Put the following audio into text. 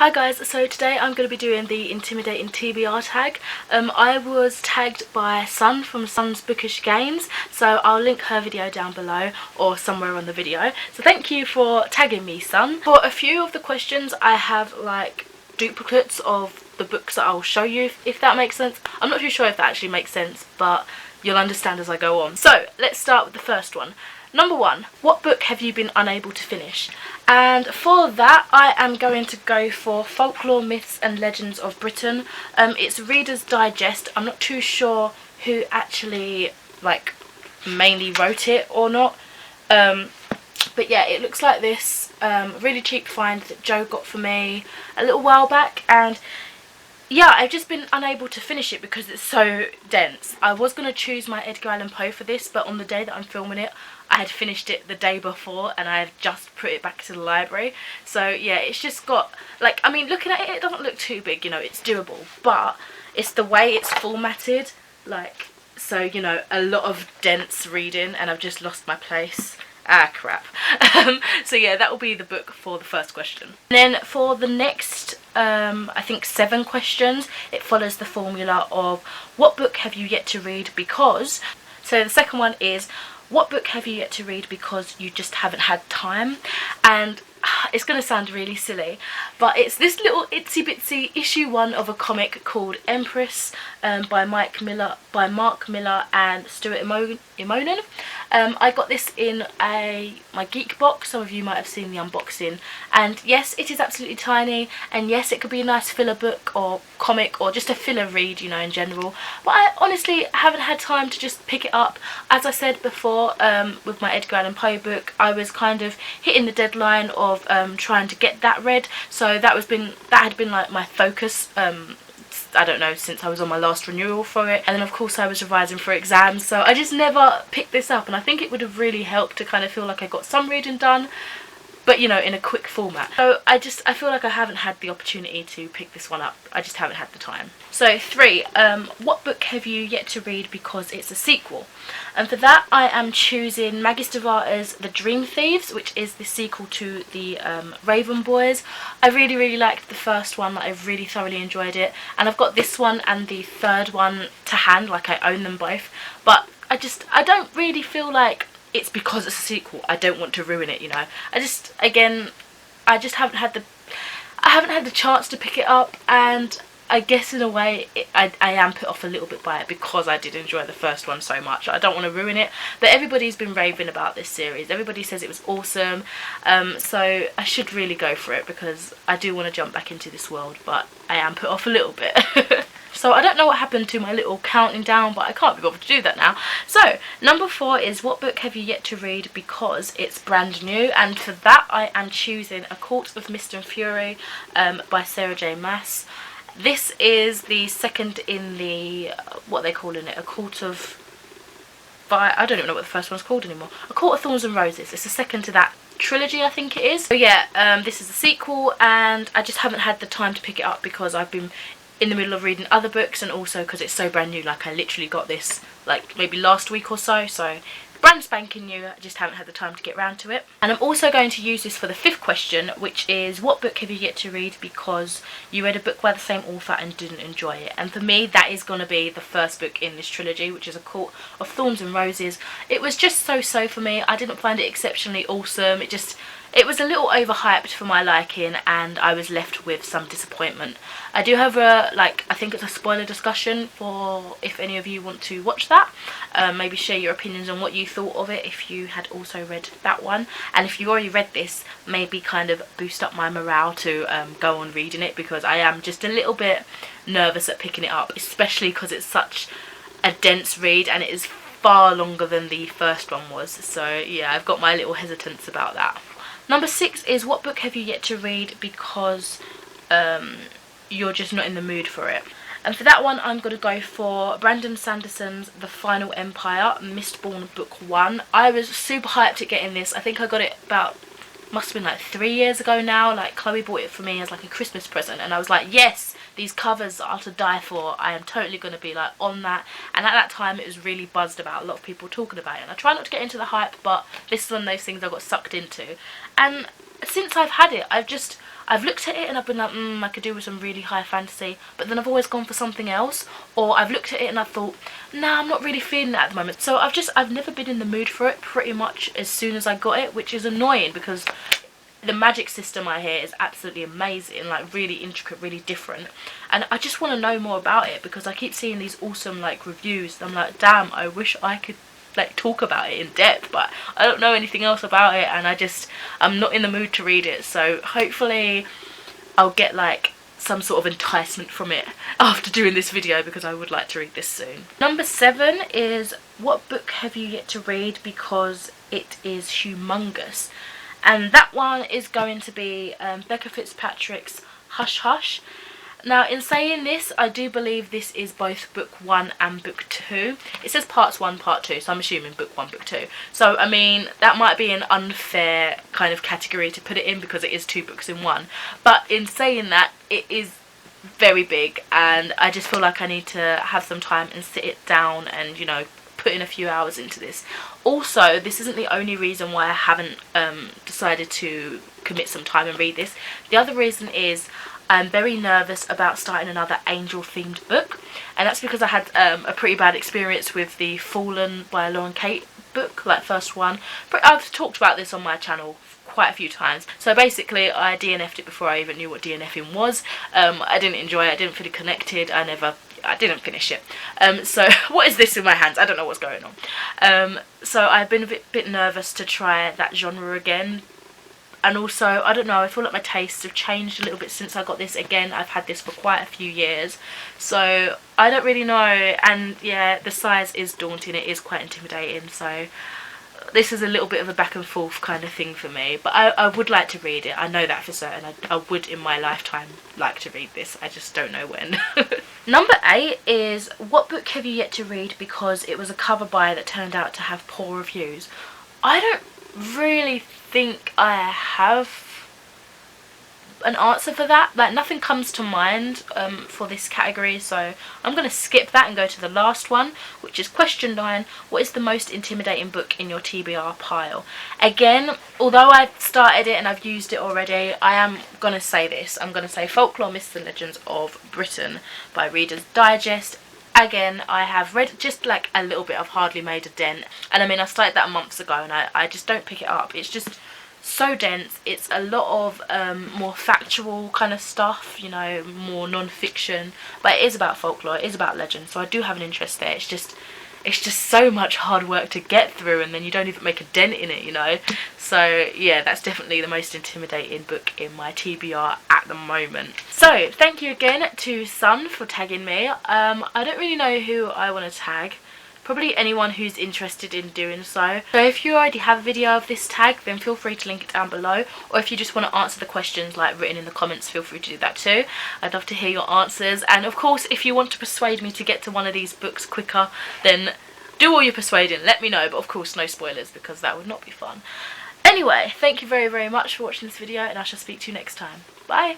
Hi guys, so today I'm going to be doing the Intimidating Tbr Tag. I was tagged by Sun from Sun's Bookish Games, so I'll link her video down below or somewhere on the video. So thank you for tagging me, Sun. For a few of the questions I have like duplicates of the books that I'll show you, if that makes sense. I'm not too sure if that actually makes sense, but you'll understand as I go on. So let's start with the first one. Number 1, what book have you been unable to finish? And for that, I am going to go for Folklore, Myths and Legends of Britain. It's Reader's Digest. I'm not too sure who actually like mainly wrote it or not. But yeah, it looks like this. Really cheap find that Joe got for me a little while back, and yeah, I've just been unable to finish it because it's so dense. I was going to choose my Edgar Allan Poe for this, but on the day that I'm filming it, I had finished it the day before and I have just put it back to the library. So yeah, it's just got, like, I mean, looking at it, it doesn't look too big, you know, it's doable. But it's the way it's formatted, like, so, you know, a lot of dense reading, and I've just lost my place. Ah, crap. So yeah, that will be the book for the first question. And then for the next, I think 7 questions, it follows the formula of what book have you yet to read because. So the second one is, what book have you yet to read because you just haven't had time? And it's going to sound really silly, but it's this little itsy bitsy issue 1 of a comic called Empress by Mark Miller and Stuart Immonen. I got this in my geek box. Some of you might have seen the unboxing, and yes, it is absolutely tiny, and yes, it could be a nice filler book or comic or just a filler read, you know, in general, but I honestly haven't had time to just pick it up. As I said before, with my Edgar Allan Poe book, I was kind of hitting the deadline of trying to get that read, so that had been like my focus, I don't know, since I was on my last renewal for it. And then of course I was revising for exams, so I just never picked this up, and I think it would have really helped to kind of feel like I got some reading done, but you know, in a quick format. So I feel like I haven't had the opportunity to pick this one up. I just haven't had the time. So 3, what book have you yet to read because it's a sequel? And for that, I am choosing Maggie Stiefvater's The Dream Thieves, which is the sequel to the Raven Boys. I really liked the first one. I really thoroughly enjoyed it, and I've got this one and the third one to hand, like I own them both, but I don't really feel like it's because it's a sequel I don't want to ruin it, you know. I just haven't had the chance to pick it up, and I guess in a way I am put off a little bit by it because I did enjoy the first one so much. I don't want to ruin it, but everybody's been raving about this series. Everybody says it was awesome, so I should really go for it because I do want to jump back into this world, but I am put off a little bit. So I don't know what happened to my little counting down, but I can't be bothered to do that now. So number 4 is, what book have you yet to read because it's brand new? And for that, I am choosing A Court of Mist and Fury by Sarah J Maas. This is the second in the, what they calling it, A Court of, I don't even know what the first one's called anymore. A Court of Thorns and Roses. It's the second to that trilogy, I think it is. So yeah, this is a sequel, and I just haven't had the time to pick it up because I've been in the middle of reading other books, and also because it's so brand new. Like, I literally got this like maybe last week or so, so brand spanking new. I just haven't had the time to get around to it. And I'm also going to use this for the 5th question, which is, what book have you yet to read because you read a book by the same author and didn't enjoy it? And for me, that is going to be the first book in this trilogy, which is A Court of Thorns and Roses. It was just so for me. I didn't find it exceptionally awesome. It was a little overhyped for my liking, and I was left with some disappointment. I do have a, like, I think it's a spoiler discussion for if any of you want to watch that. Maybe share your opinions on what you thought of it if you had also read that one. And if you already read this, maybe kind of boost up my morale to go on reading it, because I am just a little bit nervous at picking it up, especially because it's such a dense read and it is far longer than the first one was. So yeah, I've got my little hesitance about that. Number 6 is, what book have you yet to read because you're just not in the mood for it? And for that one, I'm going to go for Brandon Sanderson's The Final Empire, Mistborn Book 1. I was super hyped at getting this. I think I got it about, must have been like 3 years ago now. Like, Chloe bought it for me as like a Christmas present, and I was like, yes, these covers are to die for. I am totally going to be like on that. And at that time, it was really buzzed about, a lot of people talking about it, and I try not to get into the hype, but this is one of those things I got sucked into. And since I've had it, I've looked at it and I've been like, I could do with some really high fantasy, but then I've always gone for something else. Or I've looked at it and I thought, nah, I'm not really feeling that at the moment. So I've never been in the mood for it pretty much as soon as I got it, which is annoying because the magic system I hear is absolutely amazing, like really intricate, really different, and I just want to know more about it because I keep seeing these awesome like reviews. I'm like, damn, I wish I could like talk about it in depth, but I don't know anything else about it, and I'm not in the mood to read it. So hopefully I'll get like some sort of enticement from it after doing this video, because I would like to read this soon. Number 7 is, what book have you yet to read because it is humongous? And that one is going to be Becca Fitzpatrick's Hush Hush. Now, in saying this, I do believe this is both book 1 and book 2. It says parts 1, part 2, so I'm assuming book 1, book 2. So, I mean, that might be an unfair kind of category to put it in because it is 2 books in 1. But in saying that, it is very big, and I just feel like I need to have some time and sit it down and, you know, put in a few hours into this. Also, this isn't the only reason why I haven't decided to commit some time and read this. The other reason is I'm very nervous about starting another angel themed book, and that's because I had a pretty bad experience with the Fallen by Lauren Kate book, like first one. But I've talked about this on my channel quite a few times. So basically I DNF'd it before I even knew what DNFing was. I didn't enjoy it, I didn't feel connected, I didn't finish it. So what is this in my hands? I don't know what's going on. So I've been a bit nervous to try that genre again. And also, I don't know, I feel like my tastes have changed a little bit since I got this. Again, I've had this for quite a few years. So I don't really know. And yeah, the size is daunting. It is quite intimidating. So this is a little bit of a back and forth kind of thing for me, but I would like to read it. I know that for certain. I would in my lifetime like to read this. I just don't know when. Number 8 is, what book have you yet to read because it was a cover buy that turned out to have poor reviews? I don't really think I have an answer for that. Like, nothing comes to mind for this category, so I'm going to skip that and go to the last one, which is question 9. What is the most intimidating book in your TBR pile? Again, although I've started it and I've used it already, I am going to say this. I'm going to say Folklore, Myths and Legends of Britain by Reader's Digest. Again, I have read just like a little bit. I've hardly made a dent, and I mean, I started that months ago and I just don't pick it up. It's just so dense. It's a lot of more factual kind of stuff, you know, more non-fiction, but it is about folklore, it is about legend, so I do have an interest there. It's just so much hard work to get through, and then you don't even make a dent in it, you know. So yeah, that's definitely the most intimidating book in my TBR at the moment. So thank you again to Sun for tagging me. I don't really know who I want to tag. Probably anyone who's interested in doing so. So if you already have a video of this tag, then feel free to link it down below. Or if you just want to answer the questions like written in the comments, feel free to do that too. I'd love to hear your answers. And of course, if you want to persuade me to get to one of these books quicker, then do all your persuading. Let me know. But of course, no spoilers, because that would not be fun. Anyway, thank you very, very much for watching this video, and I shall speak to you next time. Bye!